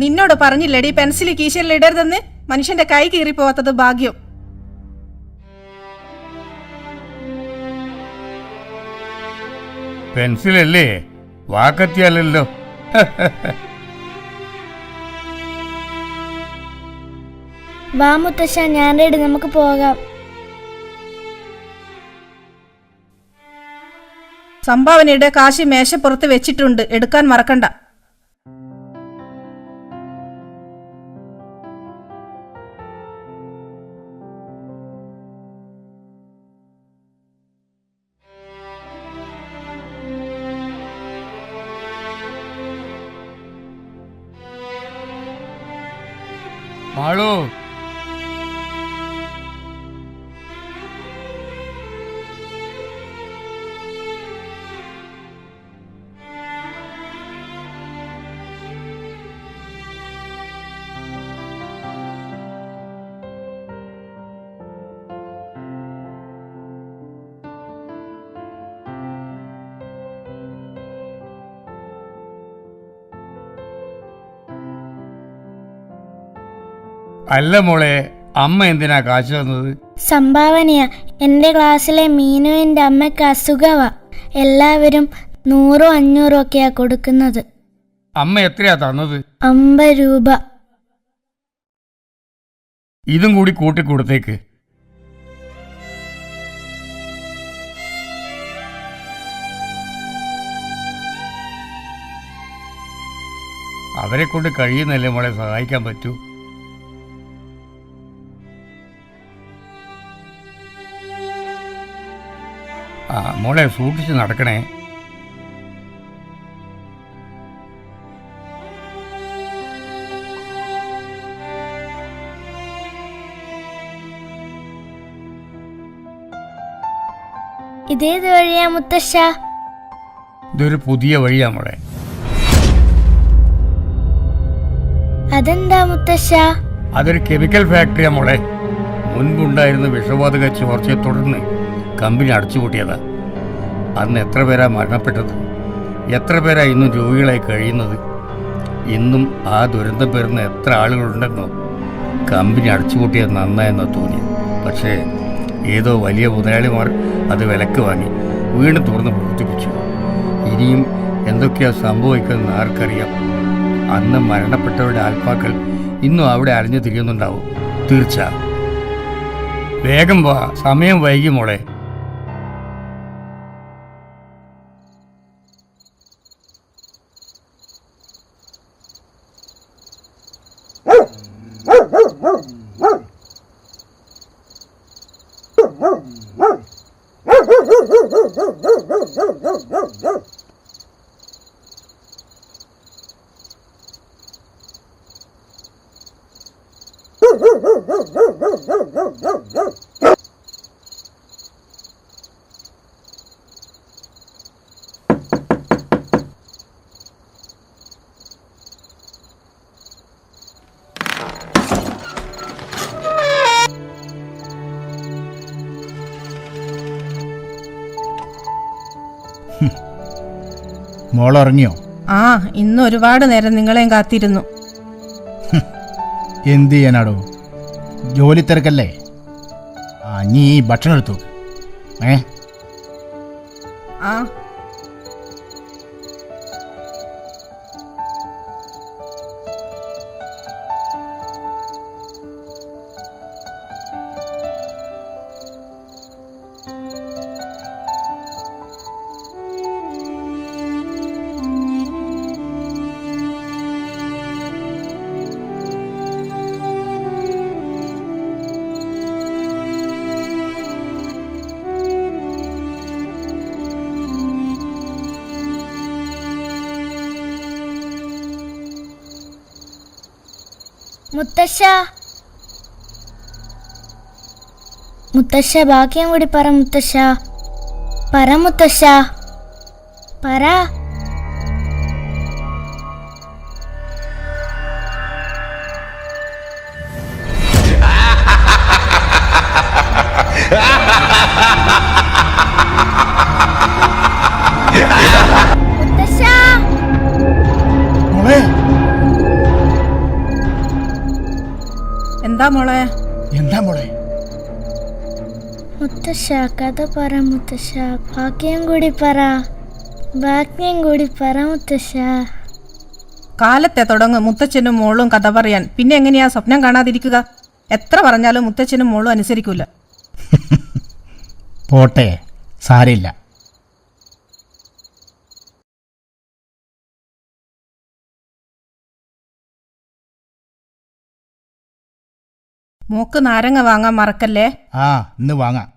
നിന്നോട് പറഞ്ഞില്ലടി പെൻസിൽ കീശയിൽ ഇടരുതെന്ന്. മനുഷ്യന്റെ കൈ കീറിപ്പോവാത്തത് ഭാഗ്യം. പെൻസിലല്ലേ, വാക്കത്തിയല്ലോ. വാ മുത്തശ്ശ, ഞാൻ റെഡി, നമുക്ക് പോകാം. സംഭാവനയുടെ കാശ് മേശപ്പുറത്ത് വെച്ചിട്ടുണ്ട്, എടുക്കാൻ മറക്കണ്ട. മാളു, അല്ല മോളെ, അമ്മ എന്തിനാ കാശ് തന്നത്? സംഭാവനയാ. എൻ്റെ ക്ലാസ്സിലെ മീനുവിൻ്റെ അമ്മയ്ക്ക് അസുഖവാ. എല്ലാവരും 100 500 ഒക്കെയാ കൊടുക്കുന്നത്. അമ്മ എത്രയാ തന്നത്? 50 രൂപ. ഇതും കൂടി കൂട്ടിക്കൊടുത്തേക്ക്. അവരെ കൊണ്ട് കഴിയുന്നല്ലേ മോളെ സഹായിക്കാൻ പറ്റൂ. മോളെ സൂക്ഷിച്ച് നടക്കണേ. ഇതേത് വഴിയാ മുത്തശ്ശ? ഇതൊരു പുതിയ വഴിയാ മോളെ. അതെന്താ മുത്തശ്ശ? അതൊരു കെമിക്കൽ ഫാക്ടറിയാ മോളെ. മുൻപുണ്ടായിരുന്ന വിഷവാതക ചോർച്ചയെ തുടർന്ന് കമ്പനി അടച്ചുപൂട്ടിയതാ. അന്ന് എത്ര പേരാ മരണപ്പെട്ടത്, എത്ര പേരാ ഇന്നും രോഗികളായി കഴിയുന്നത്. ഇന്നും ആ ദുരന്തം പേരുന്ന എത്ര ആളുകളുണ്ടെന്നോ. കമ്പനി അടച്ചുപൂട്ടിയത് നന്നായെന്നോ തോന്നി. പക്ഷേ ഏതോ വലിയ മുതലാളിമാർ അത് വിലക്ക് വാങ്ങി വീണ്ടും തുറന്ന് പ്രവർത്തിപ്പിച്ചു. ഇനിയും എന്തൊക്കെയാ സംഭവിക്കുന്നതെന്ന് ആർക്കറിയാം. അന്ന് മരണപ്പെട്ടവരുടെ ആത്മാക്കൾ ഇന്നും അവിടെ അലഞ്ഞു തിരിയുന്നുണ്ടാവും. തീർച്ച. വേഗം വാ, സമയം വൈകി മോളെ. മോളിറങ്ങിയോ? ആ, ഇന്ന് ഒരുപാട് നേരം നിങ്ങളെയും കാത്തിരുന്നു. എന്ത് ചെയ്യാനാടോ, ജോലി തിരക്കല്ലേ. നീ ഭക്ഷണം എടുത്തു. ആ, മുത്തശ്ശ, മുത്തശ്ശ ബാക്കിയും കൂടി പറ മുത്തശ്ശ. പറ മുത്തശ്ശ, പറ. മുത്തശ്ശ, മോളെ എന്താ മോളെ? എന്താ മോളെ? മുത്തശ്ശ കഥ പറ മുത്തശ്ശ, ഭാഗ്യം കൂടി പറ, ഭാഗ്യം കൂടി പറ മുത്തശ്ശ. കാലത്തെ തുടങ്ങും മുത്തച്ഛനും മോളും കഥ പറയാൻ. പിന്നെ എങ്ങനെയാ സ്വപ്നം കാണാതിരിക്കുക? എത്ര പറഞ്ഞാലും മുത്തച്ഛനും മോളും അനുസരിക്കൂല. പോട്ടെ, സാരമില്ല. മോക്ക് നാരങ്ങ വാങ്ങാൻ മറക്കല്ലേ. ആ, ഇന്ന് വാങ്ങാം.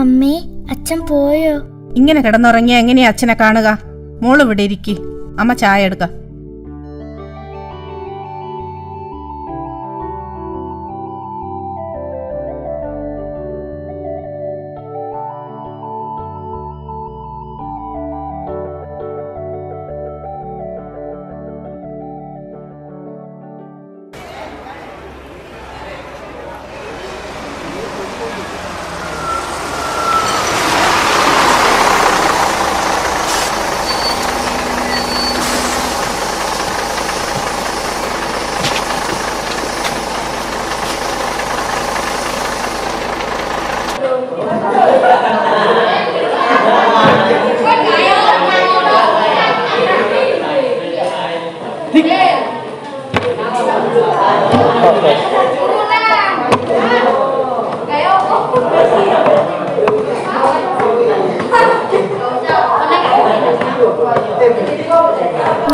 അമ്മേ, അച്ഛൻ പോയോ? ഇങ്ങനെ കിടന്നുറങ്ങിയ എങ്ങനെയാ അച്ഛനെ കാണുക? മോള് ഇവിടെ ഇരിക്കി, അമ്മ ചായ എടുക്ക.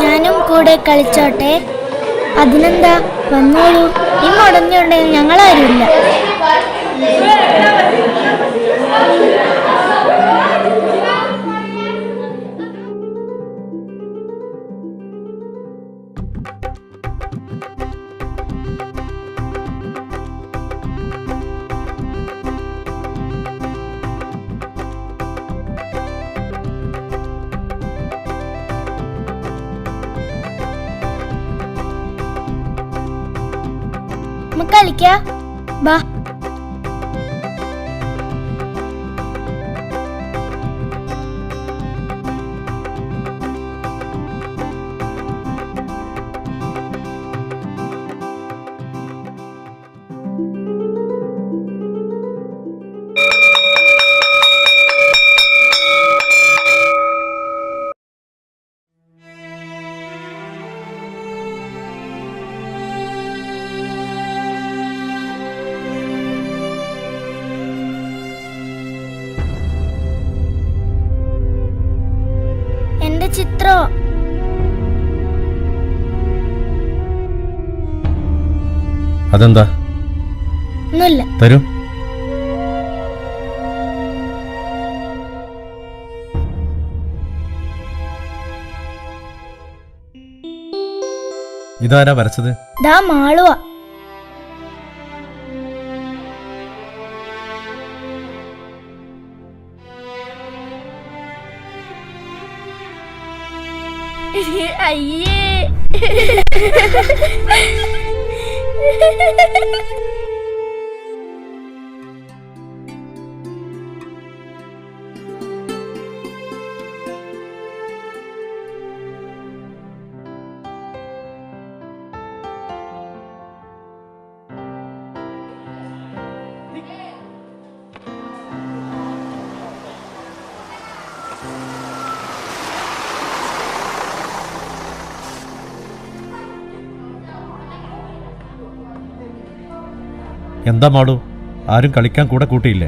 ഞാനും കൂടെ കളിച്ചോട്ടെ? അതിനെന്താ, വന്നോളൂ. ഈ മുടഞ്ഞുണ്ടെങ്കിൽ ഞങ്ങളാരുമില്ല. കളിക്കാ, ബാ. എന്റെ ചിത്രോ? അതെന്താ? ഒന്നുമില്ല. തരൂ. ഇതാരാ വരച്ചത്? ദാ മാളുവാ. അയ്യേ. എന്താ മാടു, ആരും കളിക്കാൻ കൂടെ കൂട്ടിയില്ലേ?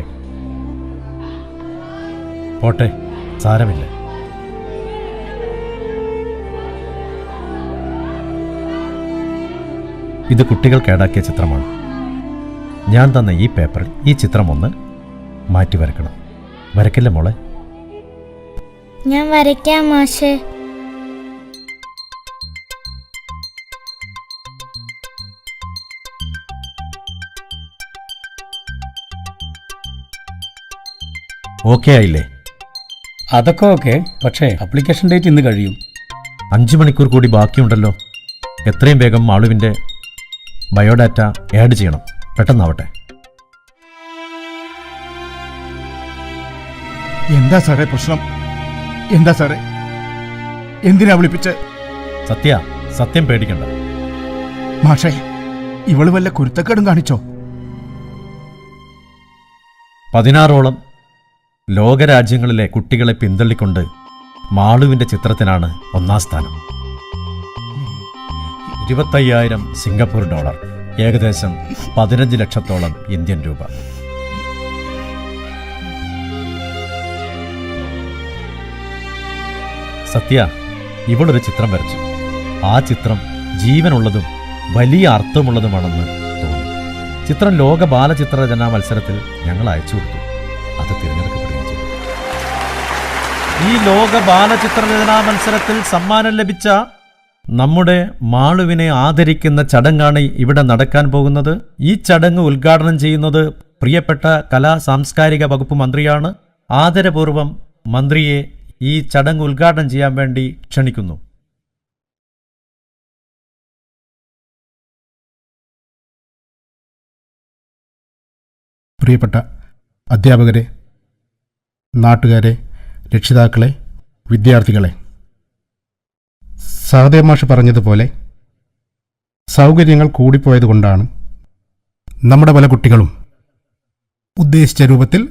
പോട്ടെ, സാരമില്ല. ഇത് കുട്ടികൾ കേടാക്കിയ ചിത്രമാണ്. ഞാൻ തന്ന ഈ പേപ്പറിൽ ഈ ചിത്രം ഒന്ന് മാറ്റി വരക്കണം. വരക്കില്ല മോളെ? ഞാൻ വരയ്ക്കാം മാഷേ. ഓക്കെ ആയില്ലേ? അതൊക്കെ ഓക്കെ, പക്ഷേ അപ്ലിക്കേഷൻ ഡേറ്റ് ഇന്ന് കഴിയും. 5 മണിക്കൂർ കൂടി ബാക്കിയുണ്ടല്ലോ. എത്രയും വേഗം മാളുവിൻ്റെ ബയോഡാറ്റ ആഡ് ചെയ്യണം. പെട്ടെന്നാവട്ടെ. എന്താ സാറേ പ്രശ്നം? എന്താ സാറേ, എന്തിനാ വിളിപ്പിച്ച്? സത്യം പേടിക്കണ്ട. മാഷേ, ഇവള് വല്ല കുരുത്തക്കേടും കാണിച്ചോ? 16ഓളം ലോകരാജ്യങ്ങളിലെ കുട്ടികളെ പിന്തള്ളിക്കൊണ്ട് മാളുവിന്റെ ചിത്രത്തിനാണ് 1ാം സ്ഥാനം. 25,000 സിംഗപ്പൂർ ഡോളർ, ഏകദേശം 15 ലക്ഷത്തോളം ഇന്ത്യൻ രൂപ. സത്യ, ഇവളൊരു ചിത്രം വരച്ചു. ആ ചിത്രം ജീവനുള്ളതും വലിയ അർത്ഥമുള്ളതുമാണെന്ന് തോന്നി. ചിത്രം ലോക ബാലചിത്രരചനാ മത്സരത്തിൽ ഞങ്ങൾ അയച്ചു കൊടുത്തു. അത് തിരഞ്ഞെടുക്കപ്പെടുകയും ചെയ്തു. ഈ ലോക ബാലചിത്രരചനാ മത്സരത്തിൽ സമ്മാനം ലഭിച്ച നമ്മുടെ മാളുവിനെ ആദരിക്കുന്ന ചടങ്ങാണ് ഇവിടെ നടക്കാൻ പോകുന്നത്. ഈ ചടങ്ങ് ഉദ്ഘാടനം ചെയ്യുന്നത് പ്രിയപ്പെട്ട കലാ സാംസ്കാരിക വകുപ്പ് മന്ത്രിയാണ്. ആദരപൂർവം മന്ത്രിയെ ഈ ചടങ്ങ് ഉദ്ഘാടനം ചെയ്യാൻ വേണ്ടി ക്ഷണിക്കുന്നു. പ്രിയപ്പെട്ട അധ്യാപകരെ, നാട്ടുകാരെ, രക്ഷിതാക്കളെ, വിദ്യാർത്ഥികളെ, സഹദേവ് മാഷ് പറഞ്ഞതുപോലെ സൗകര്യങ്ങൾ കൂടിപ്പോയതുകൊണ്ടാണ് നമ്മുടെ പല കുട്ടികളും ഉദ്ദേശിച്ച രൂപത്തിൽ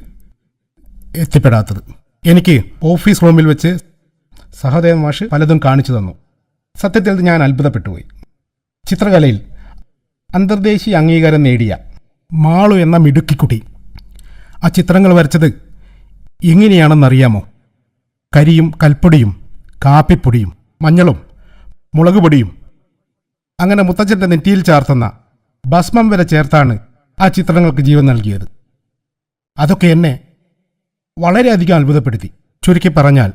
എത്തിപ്പെടാത്തത്. എനിക്ക് ഓഫീസ് റൂമിൽ വെച്ച് സഹദേവ് മാഷ് പലതും കാണിച്ചു തന്നു. സത്യത്തിൽ ഞാൻ അത്ഭുതപ്പെട്ടുപോയി. ചിത്രകലയിൽ അന്തർദേശീയ അംഗീകാരം നേടിയ മാളു എന്ന മിടുക്കിക്കുട്ടി ആ ചിത്രങ്ങൾ വരച്ചത് എങ്ങനെയാണെന്നറിയാമോ? കരിയും കൽപ്പൊടിയും കാപ്പിപ്പൊടിയും മഞ്ഞളും മുളകുപൊടിയും അങ്ങനെ മുത്തച്ഛൻ്റെ നെറ്റിയിൽ ചാർത്തുന്ന ഭസ്മം വരെ ചേർത്താണ് ആ ചിത്രങ്ങൾക്ക് ജീവൻ നൽകിയത്. അതൊക്കെ എന്നെ വളരെയധികം അത്ഭുതപ്പെടുത്തി. ചുരുക്കി പറഞ്ഞാൽ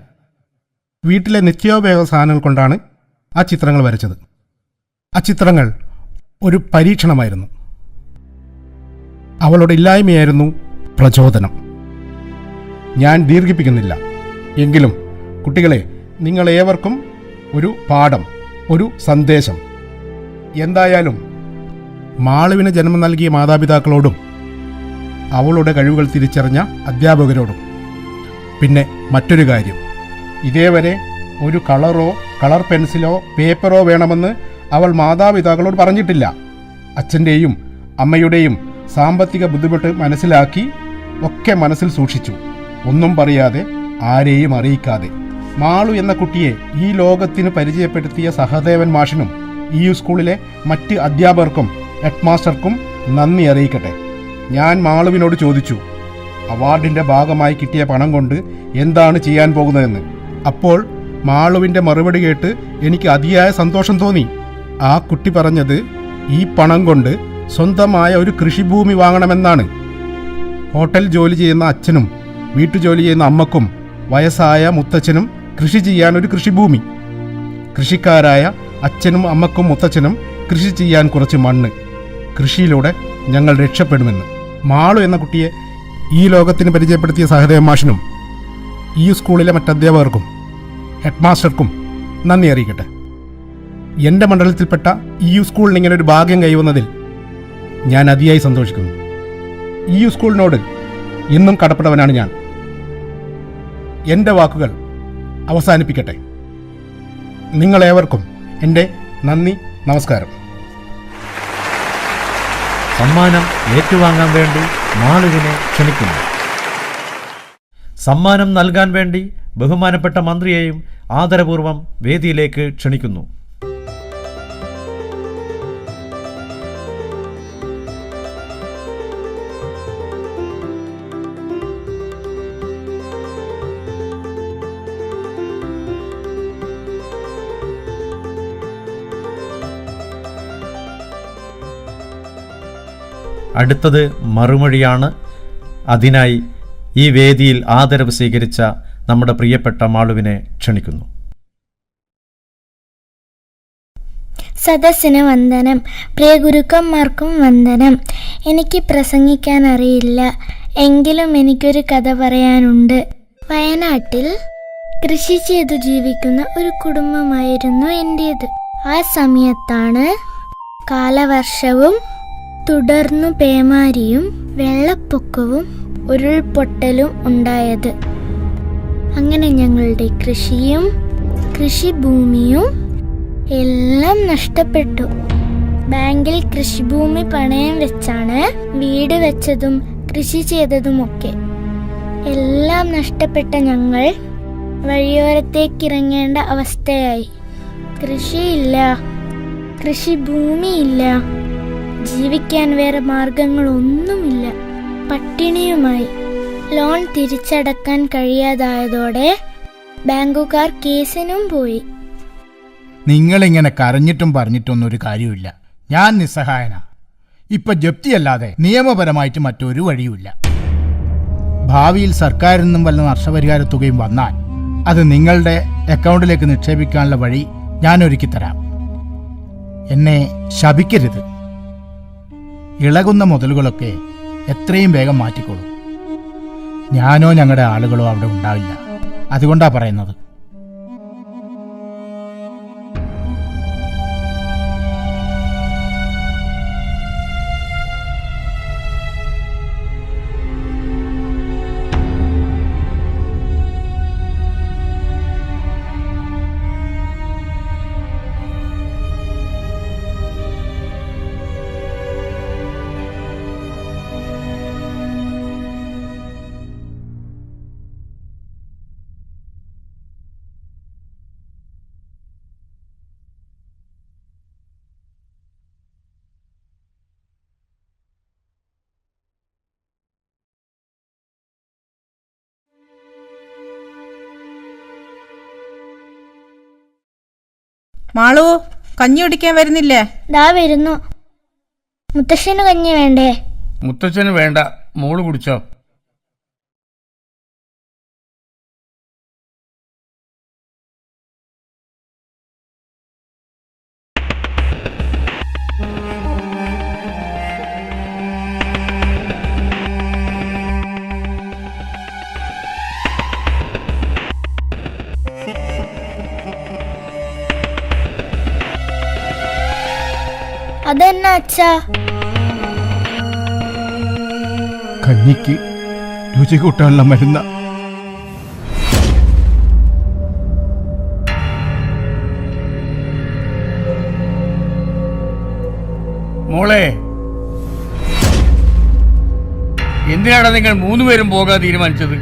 വീട്ടിലെ നിത്യോപയോഗ സാധനങ്ങൾ കൊണ്ടാണ് ആ ചിത്രങ്ങൾ വരച്ചത്. ആ ചിത്രങ്ങൾ ഒരു പരീക്ഷണമായിരുന്നു. അവളുടെ ഇല്ലായ്മയായിരുന്നു പ്രചോദനം. ഞാൻ ദീർഘിപ്പിക്കുന്നില്ല. എങ്കിലും കുട്ടികളെ, നിങ്ങളേവർക്കും ഒരു പാഠം, ഒരു സന്ദേശം. എന്തായാലും മാളുവിന് ജന്മം നൽകിയ മാതാപിതാക്കളോടും അവളുടെ കഴിവുകൾ തിരിച്ചറിഞ്ഞ അധ്യാപകരോടും പിന്നെ മറ്റൊരു കാര്യം, ഇതേവരെ ഒരു കളറോ കളർ പെൻസിലോ പേപ്പറോ വേണമെന്ന് അവൾ മാതാപിതാക്കളോട് പറഞ്ഞിട്ടില്ല. അച്ഛൻ്റെയും അമ്മയുടെയും സാമ്പത്തിക ബുദ്ധിമുട്ട് മനസ്സിലാക്കി ഒക്കെ മനസ്സിൽ സൂക്ഷിച്ചു. ഒന്നും പറയാതെ, ആരെയും അറിയിക്കാതെ. മാളു എന്ന കുട്ടിയെ ഈ ലോകത്തിന് പരിചയപ്പെടുത്തിയ സഹദേവൻ മാഷിനും ഈ സ്കൂളിലെ മറ്റ് അധ്യാപകർക്കും ഹെഡ്മാസ്റ്റർക്കും നന്ദി അറിയിക്കട്ടെ. ഞാൻ മാളുവിനോട് ചോദിച്ചു, അവാർഡിൻ്റെ ഭാഗമായി കിട്ടിയ പണം കൊണ്ട് എന്താണ് ചെയ്യാൻ പോകുന്നതെന്ന്. അപ്പോൾ മാളുവിൻ്റെ മറുപടി കേട്ട് എനിക്ക് അതിയായ സന്തോഷം തോന്നി. ആ കുട്ടി പറഞ്ഞത് ഈ പണം കൊണ്ട് സ്വന്തമായ ഒരു കൃഷിഭൂമി വാങ്ങണമെന്നാണ്. ഹോട്ടൽ ജോലി ചെയ്യുന്ന അച്ഛനും വീട്ടുജോലി ചെയ്യുന്ന അമ്മക്കും വയസ്സായ മുത്തച്ഛനും കൃഷി ചെയ്യാൻ ഒരു കൃഷിഭൂമി, കൃഷിക്കാരായ അച്ഛനും അമ്മക്കും മുത്തച്ഛനും കൃഷി ചെയ്യാൻ കുറച്ച് മണ്ണ്. കൃഷിയിലൂടെ ഞങ്ങൾ രക്ഷപ്പെടുമെന്ന് മാളു എന്ന കുട്ടിയെ ഈ ലോകത്തിന് പരിചയപ്പെടുത്തിയ സഹദേവ മാഷിനും ഈ സ്കൂളിലെ മറ്റധ്യാപകർക്കും ഹെഡ്മാസ്റ്റർക്കും നന്ദി അറിയിക്കട്ടെ. എൻ്റെ മണ്ഡലത്തിൽപ്പെട്ട ഈ സ്കൂളിന് ഇങ്ങനെ ഒരു ഭാഗ്യം കൈവന്നതിൽ ഞാൻ അതിയായി സന്തോഷിക്കുന്നു. ഈ സ്കൂളിനോട് എന്നും കടപ്പെട്ടവനാണ് ഞാൻ. എൻ്റെ വാക്കുകൾ അവസാനിപ്പിക്കട്ടെ. നിങ്ങളേവർക്കും എൻ്റെ നന്ദി, നമസ്കാരം. സമ്മാനം ഏറ്റുവാങ്ങാൻ വേണ്ടി മാളുവിനെ ക്ഷണിക്കുന്നു. സമ്മാനം നൽകാൻ വേണ്ടി ബഹുമാനപ്പെട്ട മന്ത്രിയെയും ആദരപൂർവം വേദിയിലേക്ക് ക്ഷണിക്കുന്നു. അടുത്തത് മറുമൊഴിയാണ്. അതിനായി ഈ വേദിയിൽ ആദരവ് സ്വീകരിച്ച നമ്മുടെ പ്രിയപ്പെട്ട മാളുവിനെ ക്ഷണിക്കുന്നു. സദസ്സിന് വന്ദനം. പ്രിയ ഗുരുക്കന്മാർക്കും വന്ദനം. എനിക്ക് പ്രസംഗിക്കാൻ അറിയില്ല, എങ്കിലും എനിക്കൊരു കഥ പറയാനുണ്ട്. വയനാട്ടിൽ കൃഷി ചെയ്തു ജീവിക്കുന്ന ഒരു കുടുംബമായിരുന്നു എൻ്റേത്. ആ സമയത്താണ് കാലവർഷവും തുടർന്നു പേമാരിയും വെള്ളപ്പൊക്കവും ഉരുൾപൊട്ടലും ഉണ്ടായത്. അങ്ങനെ ഞങ്ങളുടെ കൃഷിയും കൃഷിഭൂമിയും എല്ലാം നഷ്ടപ്പെട്ടു. ബാങ്കിൽ കൃഷിഭൂമി പണയം വെച്ചാണ് വീട് വെച്ചതും കൃഷി ചെയ്തതുമൊക്കെ. എല്ലാം നഷ്ടപ്പെട്ട ഞങ്ങൾ വഴിയോരത്തേക്ക് ഇറങ്ങേണ്ട അവസ്ഥയായി. കൃഷിയില്ല, കൃഷിഭൂമിയില്ല, ജീവിക്കാൻ വേറെ മാർഗങ്ങളൊന്നുമില്ല. പട്ടിണിയുമായി. ലോൺ തിരിച്ചടക്കാൻ കഴിയാതായതോടെ ബാങ്കുകാർ കേസിനും പോയി. നിങ്ങളിങ്ങനെ കരഞ്ഞിട്ടും പറഞ്ഞിട്ടൊന്നും ഒരു കാര്യമില്ല. ഞാൻ നിസ്സഹായനാ. ഇപ്പൊ ജപ്തിയല്ലാതെ നിയമപരമായിട്ട് മറ്റൊരു വഴിയുമില്ല. ഭാവിയിൽ സർക്കാരിൽ നിന്നും വല്ല നഷ്ടപരിഹാര തുകയും വന്നാൽ അത് നിങ്ങളുടെ അക്കൗണ്ടിലേക്ക് നിക്ഷേപിക്കാനുള്ള വഴി ഞാൻ ഒരുക്കി തരാം. എന്നെ ശപിക്കരുത്. ഇളകുന്ന മുതലുകളൊക്കെ എത്രയും വേഗം മാറ്റിക്കോളൂ. ഞാനോ ഞങ്ങളുടെ ആളുകളോ അവിടെ ഉണ്ടാവില്ല. അതുകൊണ്ടാ പറയുന്നത്. മാളു, കഞ്ഞി കുടിക്കാൻ വരുന്നില്ലേ? ദാ വരുന്നു. മുത്തശ്ശന് കഞ്ഞി വേണ്ടേ? മുത്തച്ഛന് വേണ്ട, മോള് കുടിച്ചോ. അതെന്നാ അച്ഛാ? കഞ്ഞിക്ക് രുചി കൂട്ടാനുള്ള മരുന്ന. മോളെ, എന്തിനാണ് നിങ്ങൾ 3 പേരും പോകാൻ തീരുമാനിച്ചത്?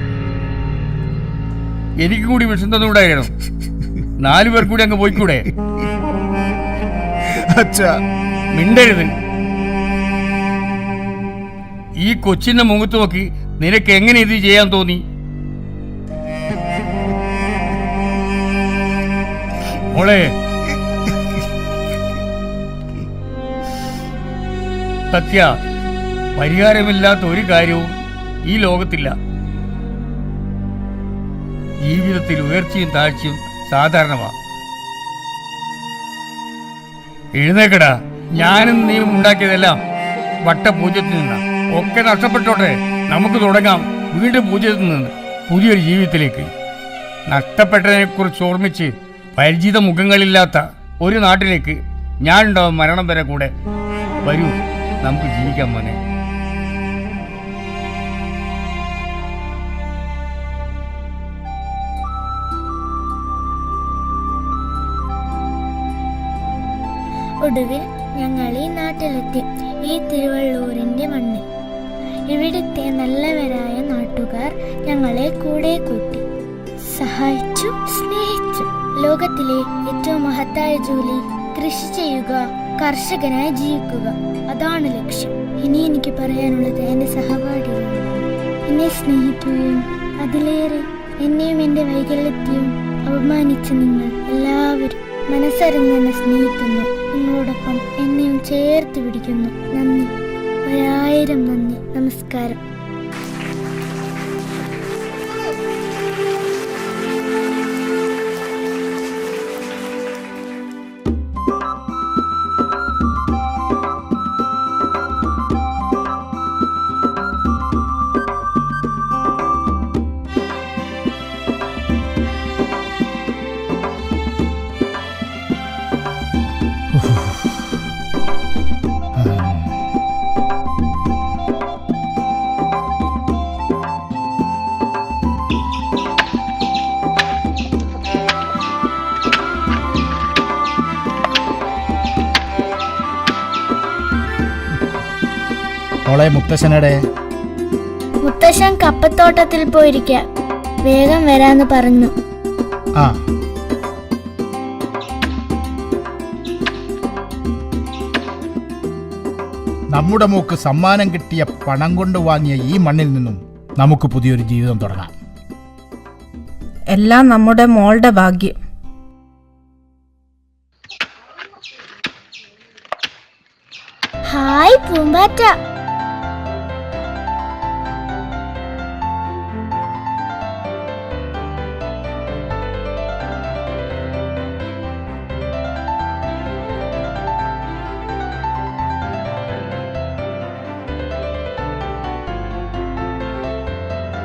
എനിക്കും കൂടി വിഷന്തതുണ്ടായിരുന്നു. 4 പേർ കൂടി അങ്ങ് പോയിക്കൂടെ? അച്ഛാ, മിണ്ടരുത്. ഈ കൊച്ചിന്റെ മുഖത്ത് നോക്കി നിനക്ക് എങ്ങനെ ഇത് ചെയ്യാൻ തോന്നി? മോളെ, സത്യ, പരിഹാരമില്ലാത്ത ഒരു കാര്യവും ഈ ലോകത്തില്ല. ജീവിതത്തിൽ ഉയർച്ചയും താഴ്ചയും സാധാരണമാണ്. എഴുന്നേക്കടാ. ഞാനും നീയും ഉണ്ടാക്കിയതെല്ലാം വട്ടപൂജ്യത്തിൽ നിന്നാ. ഒക്കെ നഷ്ടപ്പെട്ടോട്ടെ. നമുക്ക് തുടങ്ങാം വീണ്ടും പൂജ്യത്തിൽ നിന്ന് പുതിയൊരു ജീവിതത്തിലേക്ക്. നഷ്ടപ്പെട്ടതിനെ കുറിച്ച് ഓർമ്മിച്ച് പരിചിത മുഖങ്ങളില്ലാത്ത ഒരു നാട്ടിലേക്ക് ഞാനുണ്ടാവും മരണം വരെ കൂടെ. വരൂ, നമുക്ക് ജീവിക്കാം മോനെ. ഒടുവിൽ ഞങ്ങൾ ഈ നാട്ടിലെത്തി. ഈ തിരുവള്ളൂരിന്റെ മണ്ണിൽ. ഇവിടുത്തെ നല്ലവരായ നാട്ടുകാർ ഞങ്ങളെ കൂടെ കൂട്ടി, സഹായിച്ചു, സ്നേഹിച്ചു. ലോകത്തിലെ ഏറ്റവും മഹത്തായ ജോലി കൃഷി ചെയ്യുക, കർഷകനായി ജീവിക്കുക. അതാണ് ലക്ഷ്യം. ഇനി എനിക്ക് പറയാനുള്ളത് എൻ്റെ സഹപാഠികളാണ്. എന്നെ സ്നേഹിക്കുകയും അതിലേറെ എന്നെയും എൻ്റെ വൈകല്യത്തെയും അപമാനിച്ച നിങ്ങൾ എല്ലാവരും മനസ്സറിഞ്ഞെന്നെ സ്നേഹിക്കുന്നു. നിങ്ങളോടൊപ്പം എന്നെയും ചേർത്ത് പിടിക്കുന്നു. നന്ദി, 1000 നന്ദി. നമസ്കാരം. മോളെ മുത്തശ്ശനടെ? മുത്തശ്ശൻ കപ്പത്തോട്ടത്തിൽ പോയിരിക്കുക. വേഗം വരാന്ന് പറഞ്ഞു. ആ, നമ്മുടെ മോക്ക് സമ്മാനം കിട്ടിയ പണം കൊണ്ട് വാങ്ങിയ ഈ മണ്ണിൽ നിന്നും നമുക്ക് പുതിയൊരു ജീവിതം തുടങ്ങാം. എല്ലാം നമ്മുടെ മോളുടെ ഭാഗ്യം. ഹായ് പൂമ്പാറ്റ.